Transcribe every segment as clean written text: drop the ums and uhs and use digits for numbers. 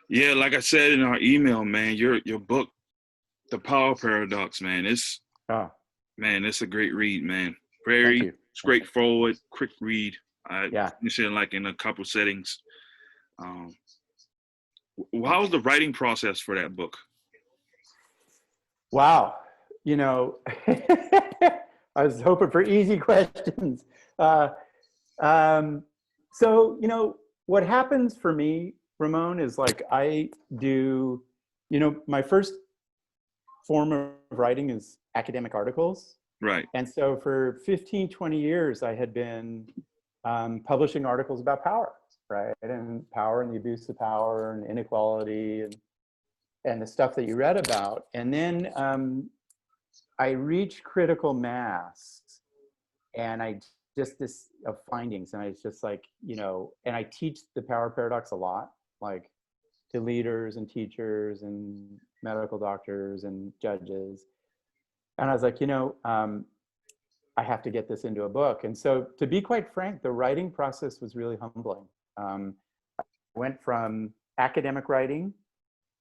Yeah, like I said in our email, man, your book, The Power Paradox, man, Oh, it's a great read, man. thank Very you. Thank you. straightforward, quick read. I Yeah. finished it like in a couple settings. Um, how was Thanks. the writing process for that book? Wow. You know, I was hoping for easy questions. Uh, um, so, what happens for me, Ramon, is like I do, my first form of writing is academic articles. Right. And so for 15, 20 years, I had been publishing articles about power, right? And power and the abuse of power and inequality and the stuff that you read about. And then I reached critical mass and I just this of findings. And I was just like, and I teach the power paradox a lot, like to leaders and teachers and medical doctors and judges. And I was like, I have to get this into a book. And so, to be quite frank, the writing process was really humbling. I went from academic writing,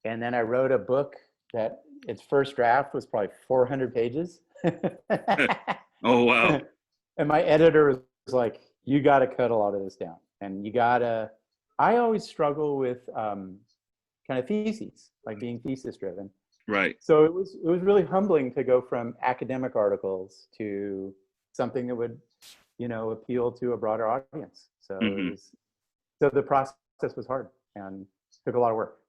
and then I wrote a book that its first draft was probably 400 pages. Oh wow. And my editor was like, you got to cut a lot of this down. And I always struggle with kind of theses, like being thesis driven. Right. So it was really humbling to go from academic articles to something that would, appeal to a broader audience. So Hmm. so the process was hard and took a lot of work.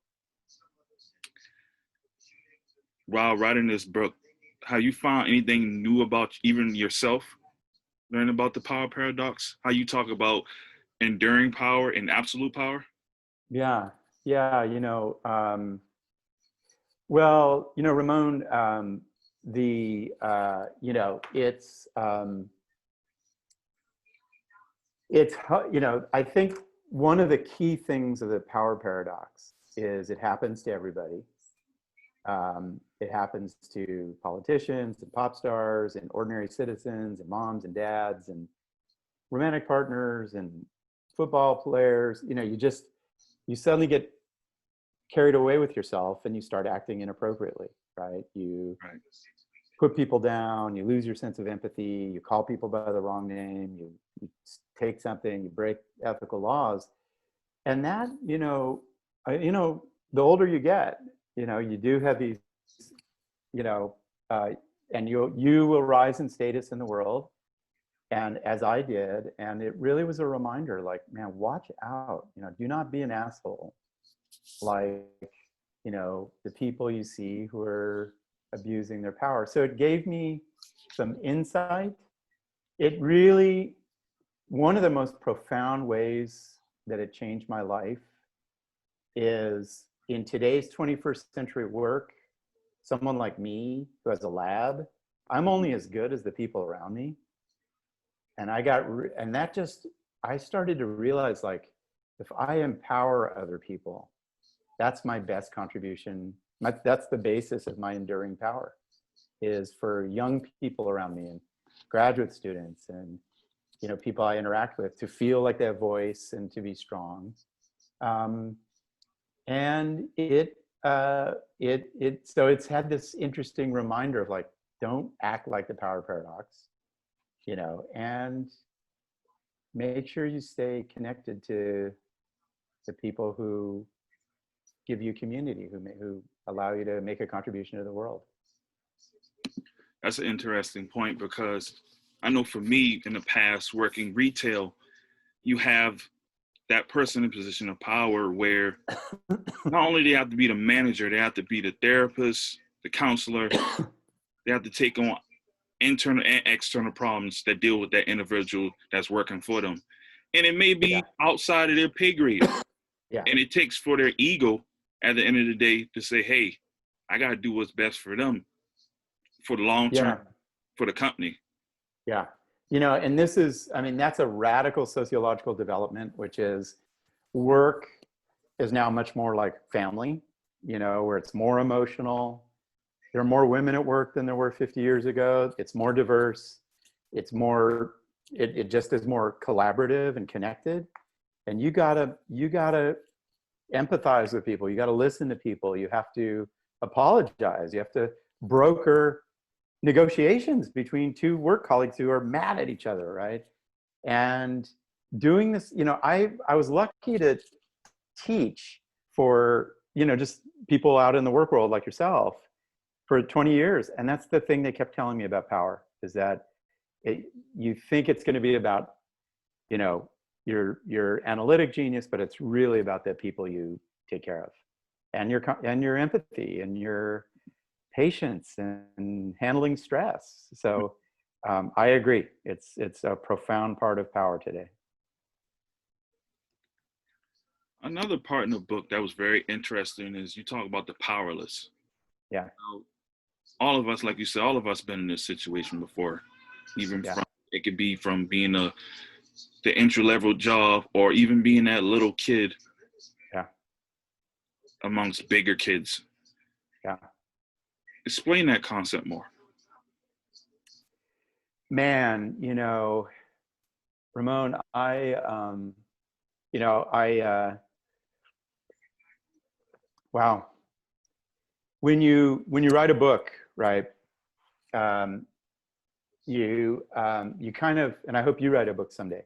While writing this book, how you found anything new about even yourself? Learn about the power paradox. How you talk about enduring power and absolute power. Yeah, yeah. Well, Ramon, I think one of the key things of the power paradox is it happens to everybody. It happens to politicians and pop stars and ordinary citizens and moms and dads and romantic partners and football players. You suddenly get carried away with yourself and you start acting inappropriately, right? You Right. put people down, you lose your sense of empathy, you call people by the wrong name, you take something, you break ethical laws. And that, the older you get, you do have these, you know, uh, and you will rise in status in the world. And as I did, and it really was a reminder, like, man, watch out, do not be an asshole. Like, the people you see who are abusing their power. So it gave me some insight. It really, one of the most profound ways that it changed my life is in today's 21st century work, someone like me who has a lab, I'm only as good as the people around me. And I started to realize, like, if I empower other people, that's my best contribution. That's the basis of my enduring power, is for young people around me and graduate students and people I interact with to feel like they have voice and to be strong. And so it's had this interesting reminder of, like, don't act like the power paradox, and make sure you stay connected to the people who give you community, who allow you to make a contribution to the world. That's an interesting point because I know for me in the past working retail, you have that person in position of power where not only they have to be the manager, they have to be the therapist, the counselor. They have to take on internal and external problems that deal with that individual that's working for them. And it may Yeah, be outside of their pay grade. yeah, And it takes for their ego at the end of the day to say, hey, I got to do what's best for them for the long term, yeah, for the company. yeah. And this is, I mean, that's a radical sociological development, which is work is now much more like family, where it's more emotional. There are more women at work than there were 50 years ago. It's more diverse. It just is more collaborative and connected. And you gotta empathize with people. You got to listen to people. You have to apologize. You have to broker negotiations between two work colleagues who are mad at each other, right? And doing this, I was lucky to teach for, just people out in the work world like yourself for 20 years. And that's the thing they kept telling me about power, is that you think it's going to be about, your analytic genius, but it's really about the people you take care of, and your empathy and your patience and handling stress. So I agree. It's a profound part of power today. Another part in the book that was very interesting is you talk about the powerless. Yeah. All of us, like you said, all of us been in this situation before. Even from, it could be from being the entry-level job, or even being that little kid amongst bigger kids. Yeah. Explain that concept more. Man, Ramon, wow. When you write a book, right? You kind of, and I hope you write a book someday.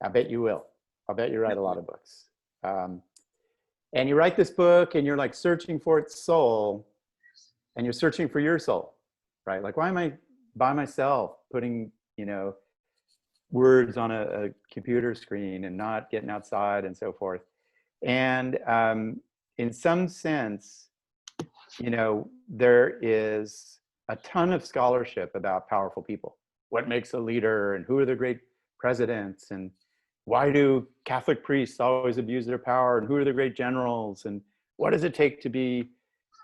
I bet you will. I'll bet you write a lot of books. And you write this book, and you're like searching for its soul, and you're searching for your soul, right? Like, why am I by myself putting, words on a computer screen and not getting outside and so forth? And in some sense, there is a ton of scholarship about powerful people. What makes a leader, and who are the great presidents, and why do Catholic priests always abuse their power, and who are the great generals, and what does it take to be,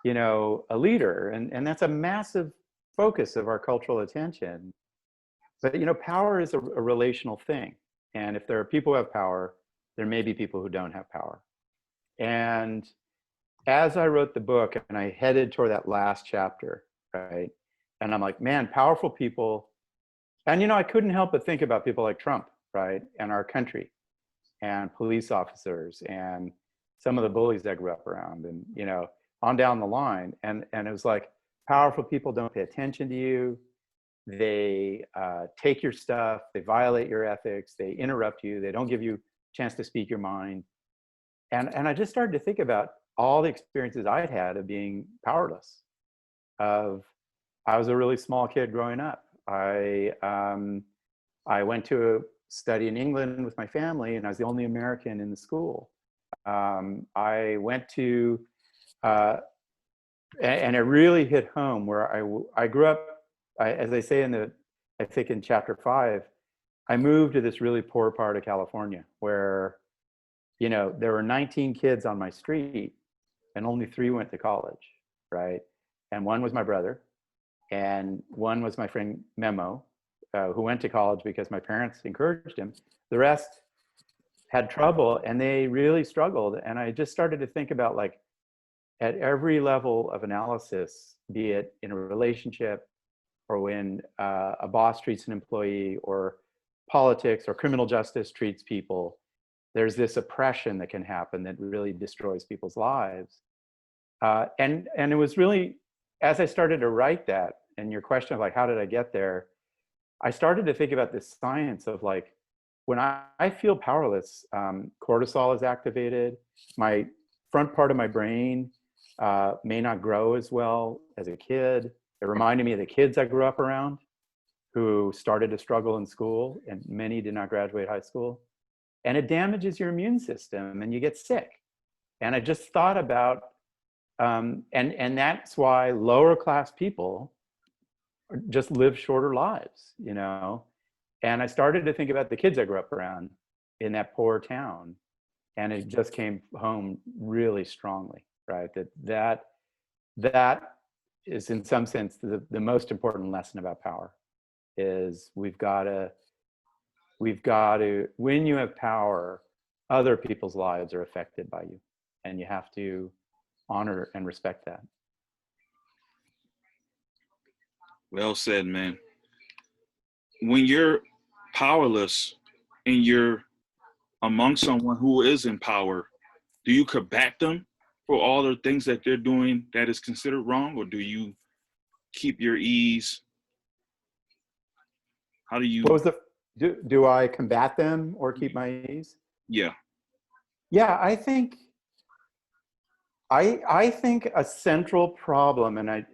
a leader? And that's a massive focus of our cultural attention. But, power is a relational thing. And if there are people who have power, there may be people who don't have power. And as I wrote the book and I headed toward that last chapter, right? And I'm like, man, powerful people. And, I couldn't help but think about people like Trump, right? And our country, and police officers, and some of the bullies I grew up around, and, on down the line. And it was like, powerful people don't pay attention to you. They take your stuff, they violate your ethics, they interrupt you, they don't give you a chance to speak your mind. And I just started to think about all the experiences I'd had of being powerless. I was a really small kid growing up. I went to study in England with my family, and I was the only American in the school. I went to, and it really hit home where I grew up, as I say I think in chapter 5, I moved to this really poor part of California where, there were 19 kids on my street and only 3 went to college, right? And one was my brother, and one was my friend Memo, who went to college because my parents encouraged him. The rest had trouble, and they really struggled. And I just started to think about, like, at every level of analysis, be it in a relationship, or when a boss treats an employee, or politics or criminal justice treats people, there's this oppression that can happen that really destroys people's lives. And it was really, as I started to write that, and your question of like, how did I get there? I started to think about this science of like, when I feel powerless, cortisol is activated. My front part of my brain may not grow as well as a kid. It reminded me of the kids I grew up around who started to struggle in school, and many did not graduate high school. And it damages your immune system and you get sick. And I just thought about, and that's why lower class people just live shorter lives, And I started to think about the kids I grew up around in that poor town. And it just came home really strongly, right? That is in some sense the most important lesson about power is we've got to, when you have power, other people's lives are affected by you, and you have to honor and respect that. Well said, man. When you're powerless and you're among someone who is in power, do you combat them for all the things that they're doing that is considered wrong, or do you keep your ease? How do you? What was the, do I combat them or keep my ease? Yeah. Yeah, I think a central problem, and I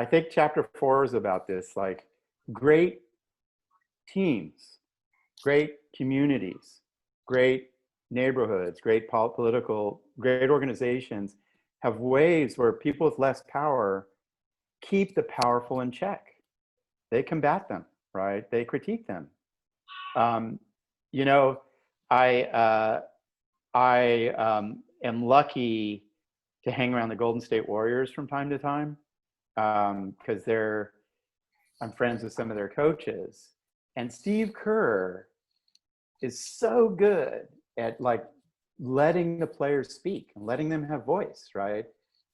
think chapter 4 is about this, like great teams, great communities, great neighborhoods, great political, great organizations have ways where people with less power keep the powerful in check. They combat them, right? They critique them. You know, I am lucky to hang around the Golden State Warriors from time to time because I'm friends with some of their coaches. And Steve Kerr is so good at like letting the players speak and letting them have voice, right?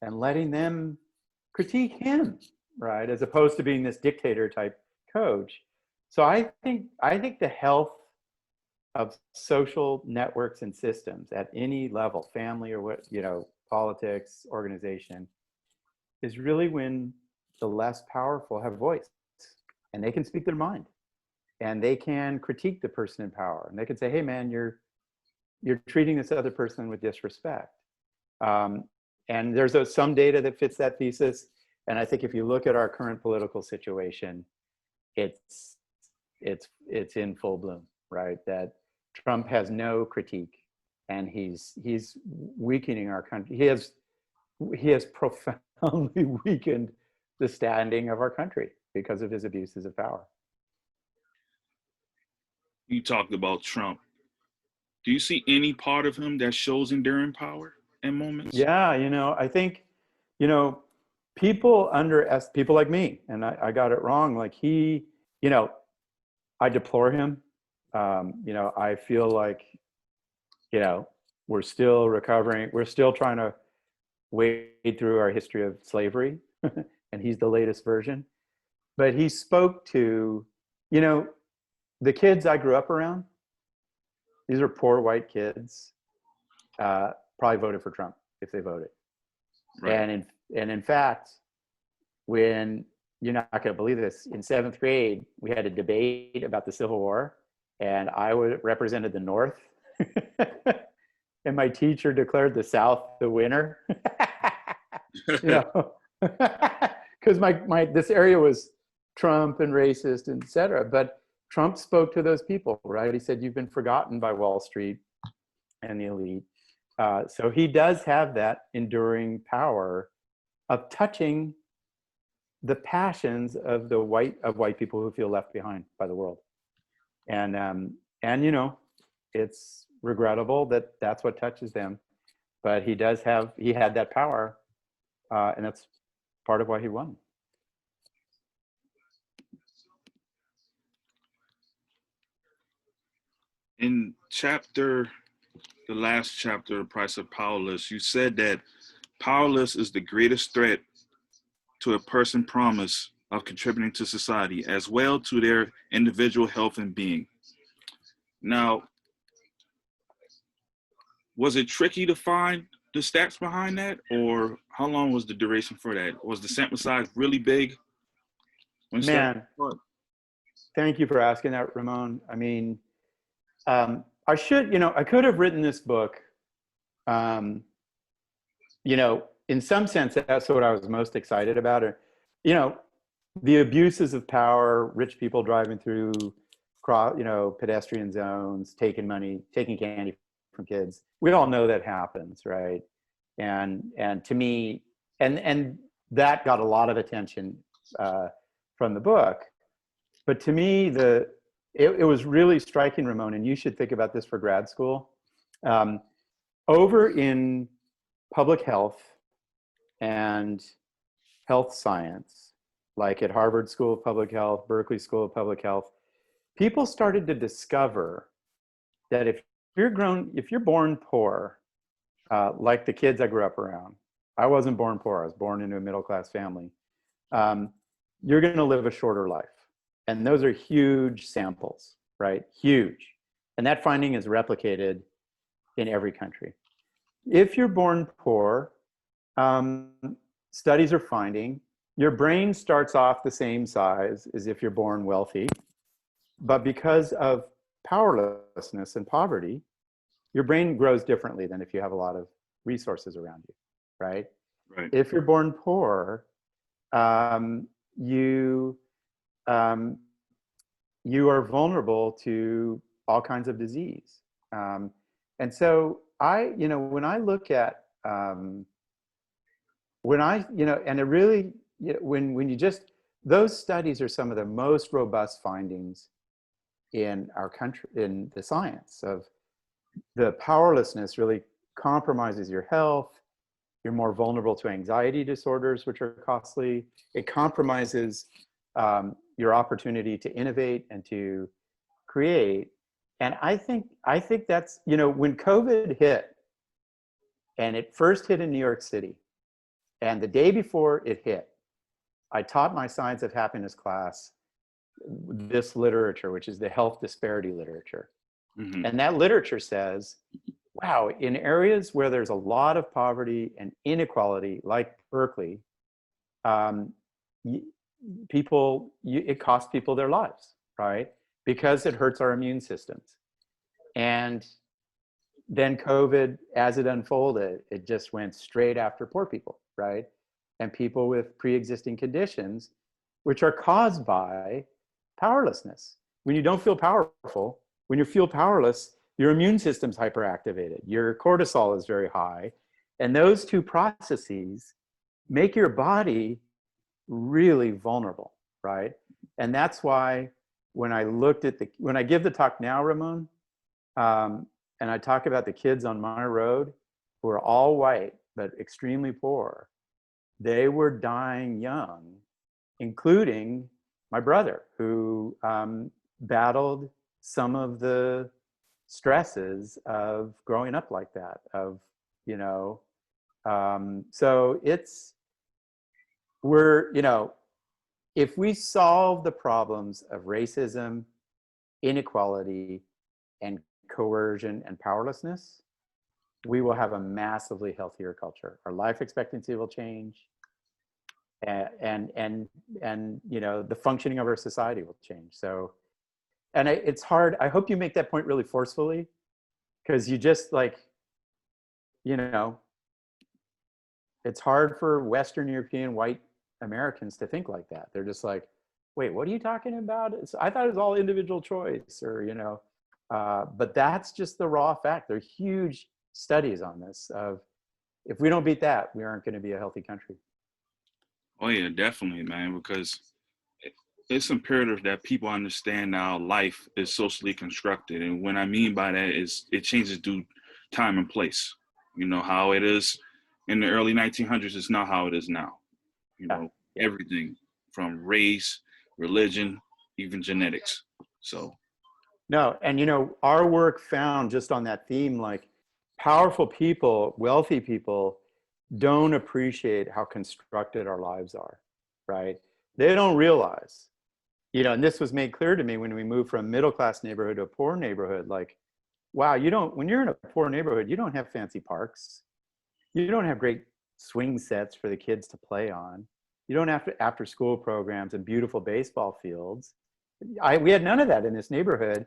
And letting them critique him, right? As opposed to being this dictator type coach. So I think the health of social networks and systems at any level, family or what, politics, organization, is really when the less powerful have voice and they can speak their mind and they can critique the person in power and they can say, hey man, you're treating this other person with disrespect. And there's some data that fits that thesis. And I think if you look at our current political situation, it's in full bloom, right? That Trump has no critique and he's weakening our country. He has profoundly weakened the standing of our country because of his abuses of power. You talked about Trump. Do you see any part of him that shows enduring power in moments? Yeah, I think, people like me, and I got it wrong. Like I deplore him. I feel like, we're still recovering. We're still trying to wade through our history of slavery, and he's the latest version. But he spoke to, the kids I grew up around. These are poor white kids. Probably voted for Trump if they voted. Right. And in fact, when you're not going to believe this, in 7th grade, we had a debate about the Civil War, and I represented the North, and my teacher declared the South the winner. Because this area was Trump and racist, et cetera. But Trump spoke to those people, right? He said, "You've been forgotten by Wall Street and the elite." So he does have that enduring power of touching the passions of white people who feel left behind by the world, and it's regrettable that that's what touches them, but he had that power, and that's part of why he won. In the last chapter, The Price of Powerless, you said that powerless is the greatest threat to a person's promise of contributing to society, as well to their individual health and being. Now, was it tricky to find the stats behind that, or how long was the duration for that? Was the sample size really big? Man, thank you for asking that, Ramon. I mean, I could have written this book, in some sense, that's what I was most excited about. The abuses of power, rich people driving through, pedestrian zones, taking money, taking candy from kids. We all know that happens, right? And to me, and that got a lot of attention from the book. But to me, it was really striking, Ramon, and you should think about this for grad school. Over in public health and health science, like at Harvard School of Public Health, Berkeley School of Public Health, people started to discover that if you're born poor, like the kids I grew up around, I wasn't born poor, I was born into a middle-class family, you're going to live a shorter life. And those are huge samples, right? Huge. And that finding is replicated in every country. If you're born poor, studies are finding your brain starts off the same size as if you're born wealthy, but because of powerlessness and poverty, your brain grows differently than if you have a lot of resources around you, right? Right. If you're born poor, you you are vulnerable to all kinds of disease. And so when I look at, and it really, when you just, those studies are some of the most robust findings in our country, in the science of the powerlessness really compromises your health. You're more vulnerable to anxiety disorders, which are costly. It compromises your opportunity to innovate and to create. And I think that's, when COVID hit, and it first hit in New York City, and the day before it hit, I taught my Science of Happiness class this literature, which is the health disparity literature. Mm-hmm. And that literature says, wow, in areas where there's a lot of poverty and inequality, like Berkeley, it costs people their lives, right? Because it hurts our immune systems. And then COVID, as it unfolded, it just went straight after poor people, right? And people with pre-existing conditions, which are caused by powerlessness. When you don't feel powerful, when you feel powerless, your immune system's hyperactivated, your cortisol is very high, and those two processes make your body really vulnerable, right? And that's why when I give the talk now, Ramon, and I talk about the kids on my road who are all white, but extremely poor, they were dying young, including my brother, who battled some of the stresses of growing up like that, so if we solve the problems of racism, inequality, and coercion and powerlessness, we will have a massively healthier culture. Our life expectancy will change, and the functioning of our society will change. So, and it's hard. I hope you make that point really forcefully, because you just it's hard for Western European white Americans to think like that. They're just like, wait, what are you talking about? I thought it was all individual choice, or, but that's just the raw fact. There are huge studies on this of, if we don't beat that, we aren't going to be a healthy country. Oh yeah, definitely, man, because it's imperative that people understand now life is socially constructed. And what I mean by that is it changes due time and place. How it is in the early 1900s is not how it is now. Everything from race, religion, even genetics. So. No, and our work found, just on that theme, like, powerful people, wealthy people don't appreciate how constructed our lives are, right? They don't realize, and this was made clear to me when we moved from a middle-class neighborhood to a poor neighborhood. Like, wow, when you're in a poor neighborhood, you don't have fancy parks. You don't have great swing sets for the kids to play on. You don't have after-school programs and beautiful baseball fields. We had none of that in this neighborhood.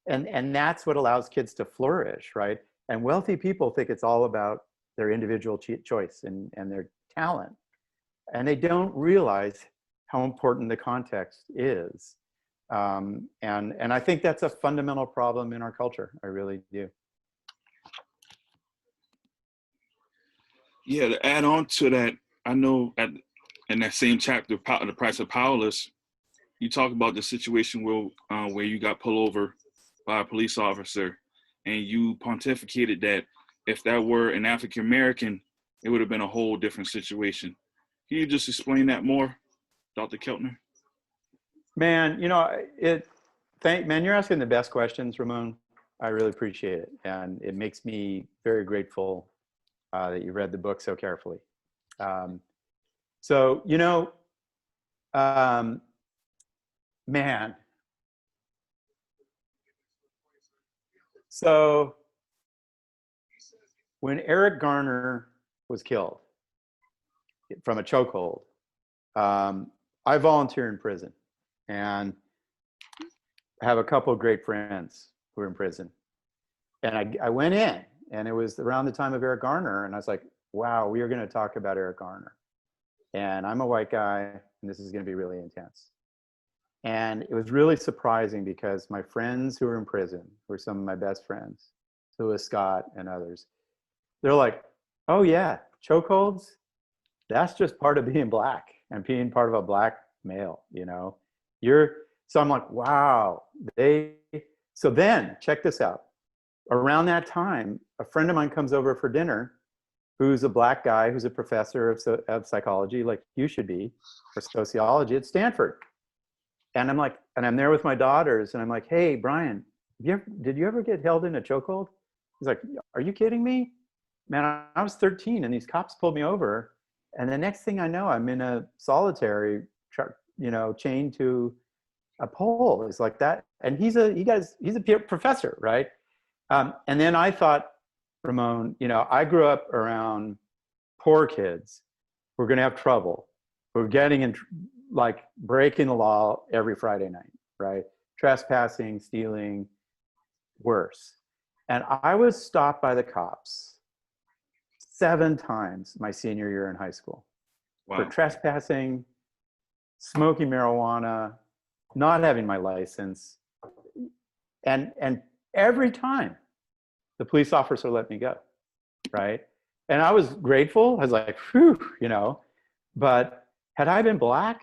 And that's what allows kids to flourish, right? And wealthy people think it's all about their individual choice and their talent. And they don't realize how important the context is. And I think that's a fundamental problem in our culture. I really do. Yeah, to add on to that, I know in that same chapter, The Price of Powerless, you talk about the situation where you got pulled over by a police officer, and you pontificated that if that were an African American, it would have been a whole different situation. Can you just explain that more, Dr. Keltner? Man, man, you're asking the best questions, Ramon. I really appreciate it, and it makes me very grateful that you read the book so carefully. Man. So when Eric Garner was killed from a chokehold, I volunteer in prison and have a couple of great friends who are in prison. And I went in, and it was around the time of Eric Garner, and I was like, wow, we are going to talk about Eric Garner. And I'm a white guy, and this is going to be really intense. And it was really surprising because my friends who were in prison were some of my best friends, Louis Scott and others. They're like, oh yeah, chokeholds, that's just part of being black and being part of a black male, you know? So I'm like, wow. So then, check this out. Around that time, a friend of mine comes over for dinner who's a black guy, who's a professor of psychology, like you should be, or sociology at Stanford. And I'm like, and I'm there with my daughters, and I'm like, hey, Brian, did you ever get held in a chokehold? He's like, are you kidding me? Man, I was 13, and these cops pulled me over, and the next thing I know, I'm in a solitary, chained to a pole. It's like that, and he's a professor, right? And then I thought, Ramon, I grew up around poor kids who are going to have trouble, who are getting in, like breaking the law every Friday night, right? Trespassing, stealing, worse. And I was stopped by the cops 7 times my senior year in high school. Wow. For trespassing, smoking marijuana, not having my license. And every time the police officer let me go, right? And I was grateful. I was like, whew, but had I been black,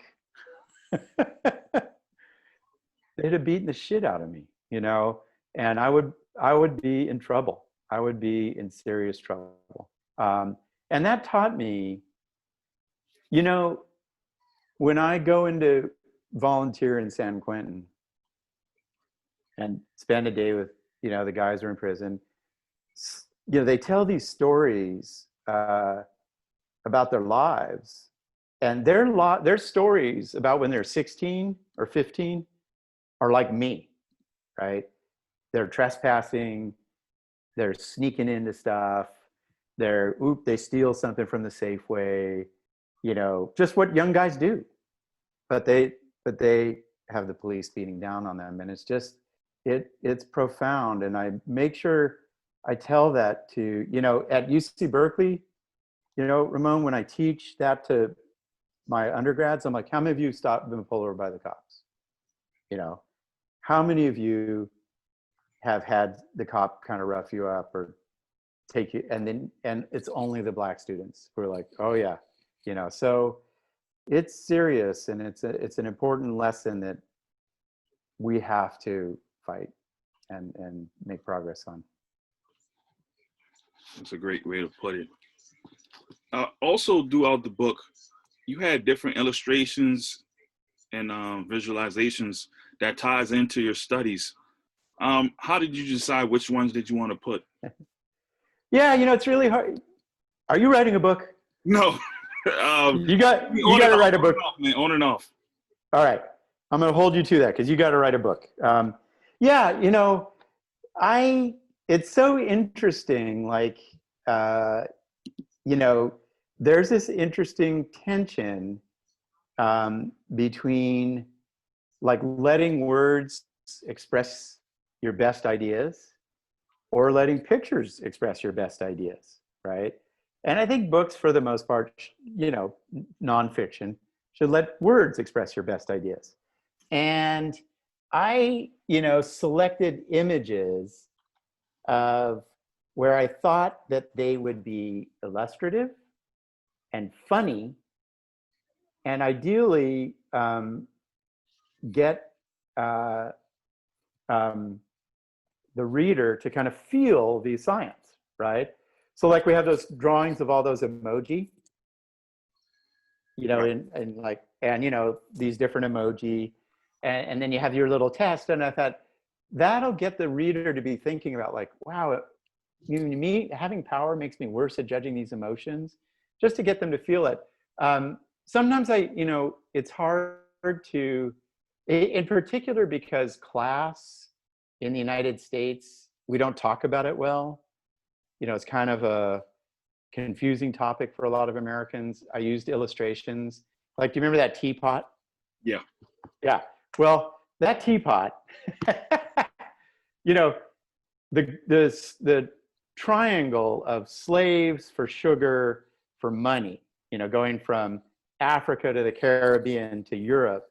they'd have beaten the shit out of me, and I would be in trouble. I would be in serious trouble. And that taught me, when I go into volunteer in San Quentin and spend a day with, the guys who are in prison, they tell these stories about their lives. And their stories about when they're 16 or 15 are like me, right? They're trespassing, they're sneaking into stuff, they steal something from the Safeway, just what young guys do. But they have the police beating down on them, and it's profound. And I make sure I tell that to, at UC Berkeley, Ramon, when I teach that to my undergrads, I'm like, how many of you been pulled over by the cops? How many of you have had the cop kind of rough you up or take you, and it's only the black students who are like, oh yeah, so it's serious, and it's an important lesson that we have to fight and make progress on. That's a great way to put it. Also, throughout the book, you had different illustrations and visualizations that ties into your studies. How did you decide which ones did you want to put? Yeah, it's really hard. Are you writing a book? No. You got to write a book. On and off. All right. I'm going to hold you to that because you got to write a book. It's so interesting. Like, there's this interesting tension between like letting words express your best ideas or letting pictures express your best ideas, right? And I think books, for the most part, nonfiction, should let words express your best ideas. And I, selected images of where I thought that they would be illustrative and funny, and ideally get the reader to kind of feel the science, right? So like we have those drawings of all those emoji, these different emoji, and then you have your little test. And I thought that'll get the reader to be thinking about like, wow, me having power makes me worse at judging these emotions, just to get them to feel it. Sometimes it's hard to, in particular because class in the United States, we don't talk about it well. it's kind of a confusing topic for a lot of Americans. I used illustrations. Like, do you remember that teapot? Yeah. Yeah. Well, that teapot, you know, the triangle of slaves for sugar for money, going from Africa to the Caribbean to Europe,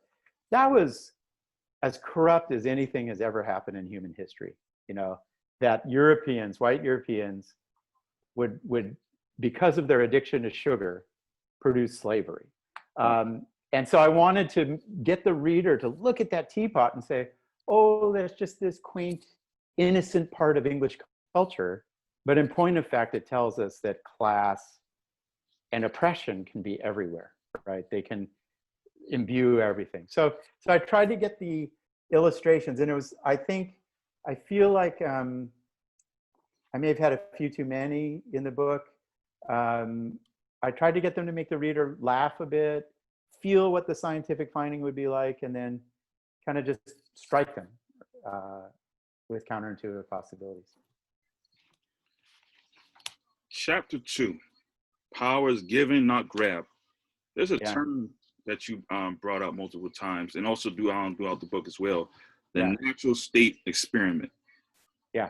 that was as corrupt as anything has ever happened in human history. That white Europeans would, because of their addiction to sugar, produce slavery. And so I wanted to get the reader to look at that teapot and say, oh, that's just this quaint, innocent part of English culture. But in point of fact, it tells us that class and oppression can be everywhere, right? They can imbue everything. So I tried to get the illustrations, and I feel like I may have had a few too many in the book. I tried to get them to make the reader laugh a bit, feel what the scientific finding would be like, and then kind of just strike them with counterintuitive possibilities. Chapter 2, power is given, not grabbed. There's a Yeah. term that you brought up multiple times, and also throughout the book as well, the Yeah. natural state experiment. Yeah.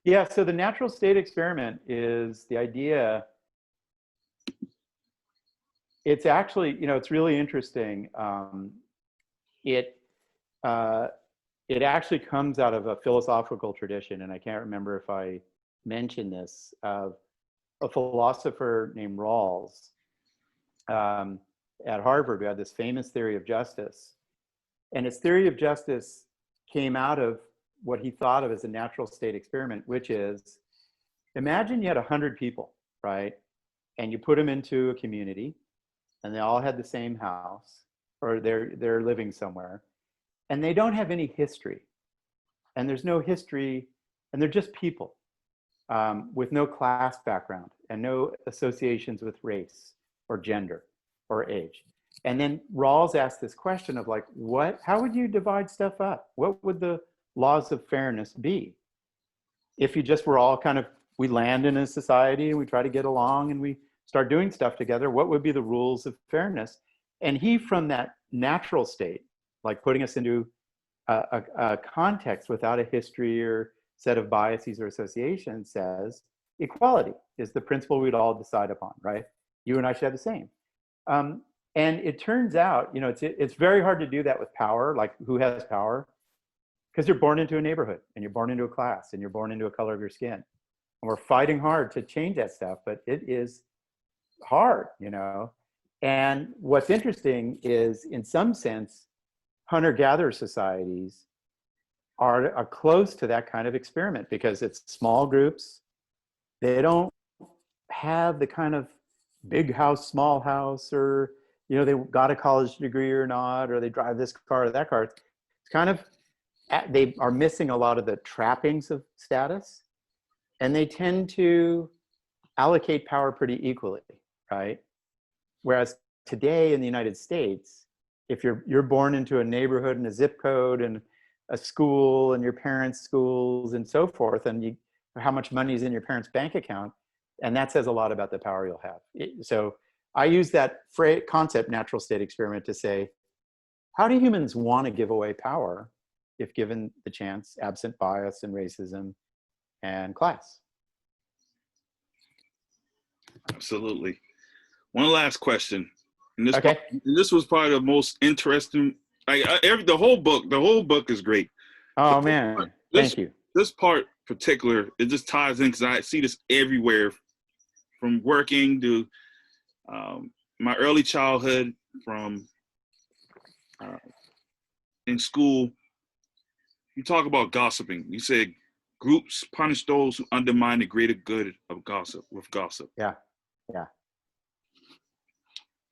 Yeah, so the natural state experiment is the idea. It's actually, it's really interesting. It actually comes out of a philosophical tradition, and I can't remember if I mentioned this, of a philosopher named Rawls at Harvard, who had this famous theory of justice. And his theory of justice came out of what he thought of as a natural state experiment, which is, imagine you had 100 people, right? And you put them into a community, and they all had the same house, or they're living somewhere, and they don't have any history. And there's no history, and they're just people with no class background and no associations with race or gender or age. And then Rawls asked this question of like, how would you divide stuff up? What would the laws of fairness be if you just were all we land in a society and we try to get along and we start doing stuff together? What would be the rules of fairness? And he, from that natural state, like putting us into a context without a history or set of biases or associations, says equality is the principle we'd all decide upon, right? You and I should have the same. And it turns out, it's very hard to do that with power, like who has power, because you're born into a neighborhood and you're born into a class and you're born into a color of your skin. And we're fighting hard to change that stuff, but it is hard, And what's interesting is, in some sense, hunter-gatherer societies are close to that kind of experiment, because it's small groups. They don't have the kind of big house, small house, or they got a college degree or not, or they drive this car or that car. It's kind of, they are missing a lot of the trappings of status, and they tend to allocate power pretty equally, right? Whereas today in the United States, if you're born into a neighborhood and a zip code and a school and your parents' schools and so forth, and how much money is in your parents' bank account, and that says a lot about the power you'll have. So I use that concept, natural state experiment, to say, how do humans want to give away power if given the chance, absent bias and racism and class? Absolutely. One last question. And this, Okay. this was probably the most interesting. The whole book is great. Oh man, thank you. This part particular, it just ties in because I see this everywhere, from working to my early childhood, from in school. You talk about gossiping. You said groups punish those who undermine the greater good of gossip with gossip. Yeah.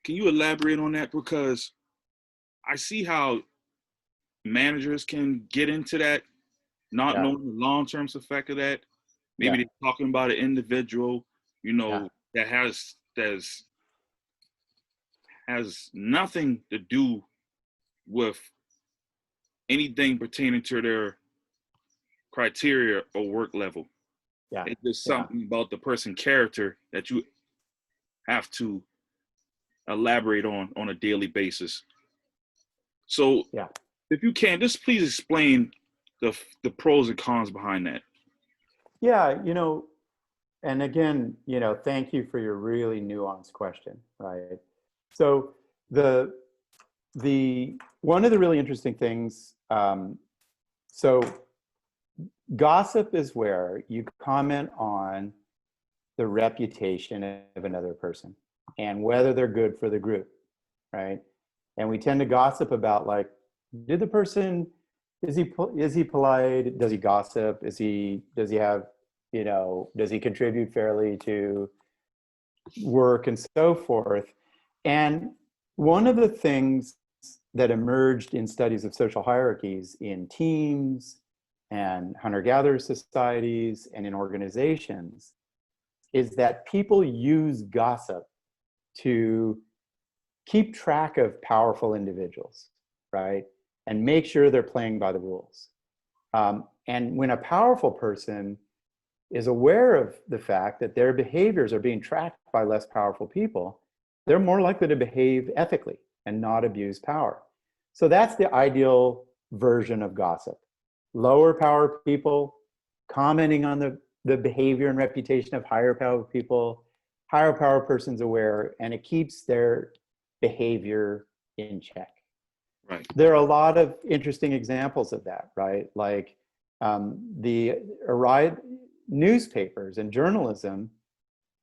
Can you elaborate on that? Because I see how managers can get into that, not knowing the long-term effect of that. Maybe they're talking about an individual, that has nothing to do with anything pertaining to their criteria or work level. Yeah. There's something about the person character that you have to elaborate on a daily basis. So Yeah. if you can, just please explain the pros and cons behind that. Yeah, and again, thank you for your really nuanced question, right? So the one of the really interesting things, so gossip is where you comment on the reputation of another person and whether they're good for the group, right? And we tend to gossip about, like, did the person, is he polite? Does he gossip? Does he have, does he contribute fairly to work and so forth? And one of the things that emerged in studies of social hierarchies in teams and hunter-gatherer societies and in organizations is that people use gossip to keep track of powerful individuals, right? And make sure they're playing by the rules. And when a powerful person is aware of the fact that their behaviors are being tracked by less powerful people, they're more likely to behave ethically and not abuse power. So that's the ideal version of gossip. Lower power people commenting on the behavior and reputation of higher power people, higher power persons aware, and it keeps their behavior in check. Right. There are a lot of interesting examples of that, right? Like the newspapers and journalism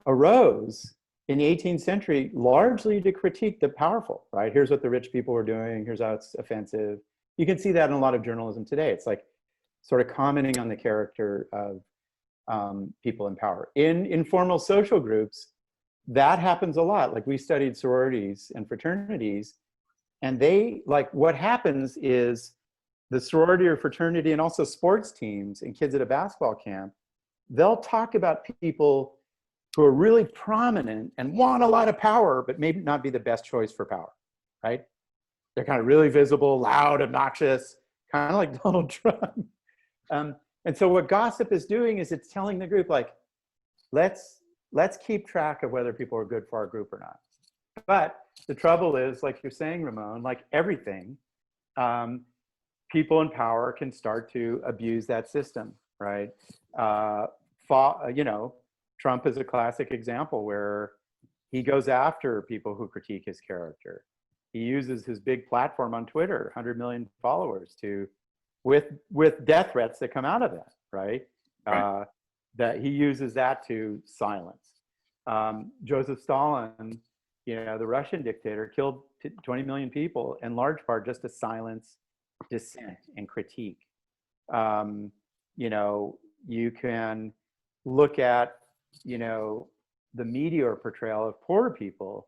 arose in the 18th century largely to critique the powerful, right? Here's what the rich people were doing. Here's how it's offensive. You can see that in a lot of journalism today. It's like sort of commenting on the character of people in power. In informal social groups, that happens a lot. Like, we studied sororities and fraternities, and what happens is the sorority or fraternity and also sports teams and kids at a basketball camp, they'll talk about people who are really prominent and want a lot of power, but maybe not be the best choice for power, right? They're kind of really visible, loud, obnoxious, kind of like Donald Trump. And so what gossip is doing is it's telling the group, like, let's keep track of whether people are good for our group or not. But the trouble is, like you're saying, Ramon, like everything, people in power can start to abuse that system, right? Trump is a classic example where he goes after people who critique his character. He uses his big platform on Twitter, 100 million followers, with death threats that come out of that, right? Right. That he uses that to silence. Joseph Stalin, the Russian dictator, killed 20 million people in large part just to silence dissent and critique. You can look at, the media portrayal of poor people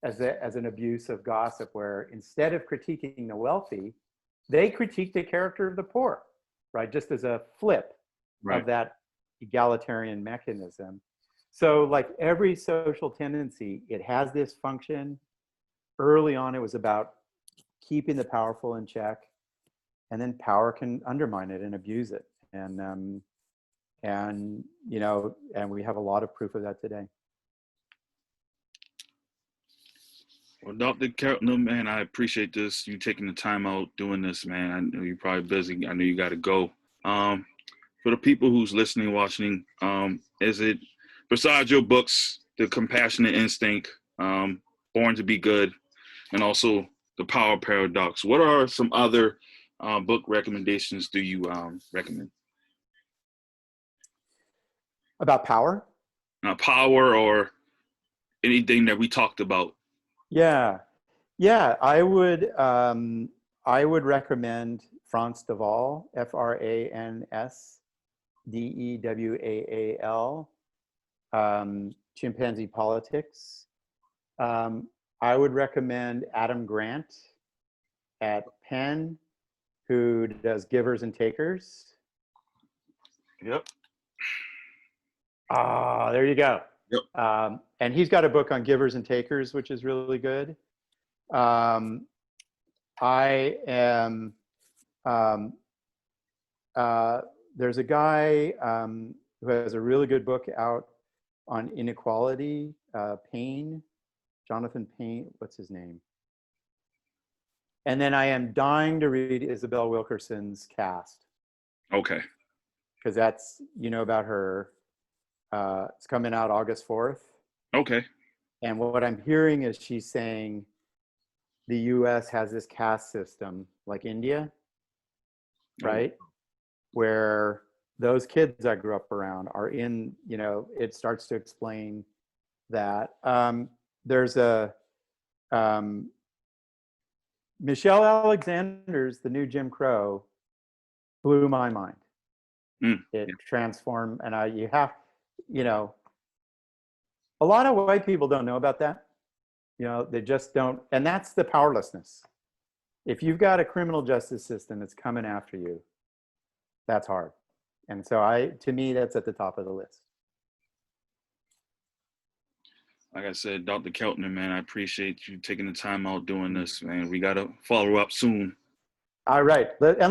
as an abuse of gossip, where instead of critiquing the wealthy, they critique the character of the poor, right? Just as a flip of that egalitarian mechanism. So, like every social tendency, it has this function. Early on, it was about keeping the powerful in check, and then power can undermine it and abuse it. And we have a lot of proof of that today. Well, Dr. Keltner, man, I appreciate this. You taking the time out doing this, man. I know you're probably busy. I know you got to go. For the people who's listening, watching, is it, besides your books, The Compassionate Instinct, Born to Be Good, and also The Power Paradox, what are some other book recommendations do you recommend? About power? Power or anything that we talked about. Yeah, I would recommend Frans de Waal, Fransdewaal, Chimpanzee Politics. I would recommend Adam Grant at Penn, who does Givers and Takers. Yep. There you go. Yep. And he's got a book on givers and takers, which is really good. There's a guy, who has a really good book out on inequality, Payne, Jonathan Payne, what's his name? And then I am dying to read Isabel Wilkerson's Caste, Okay. because that's, you know about her. It's coming out August 4th. Okay. And what I'm hearing is she's saying the US has this caste system like India, right? Where those kids I grew up around are in, you know, it starts to explain that. There's a, Michelle Alexander's The New Jim Crow blew my mind. It transformed, and you have, you know, a lot of white people don't know about that. You know, they just don't, and that's the powerlessness. If you've got a criminal justice system that's coming after you, that's hard. And so to me, that's at the top of the list. Like I said, Dr. Keltner, man, I appreciate you taking the time out doing this, man. We got to follow up soon. All right. And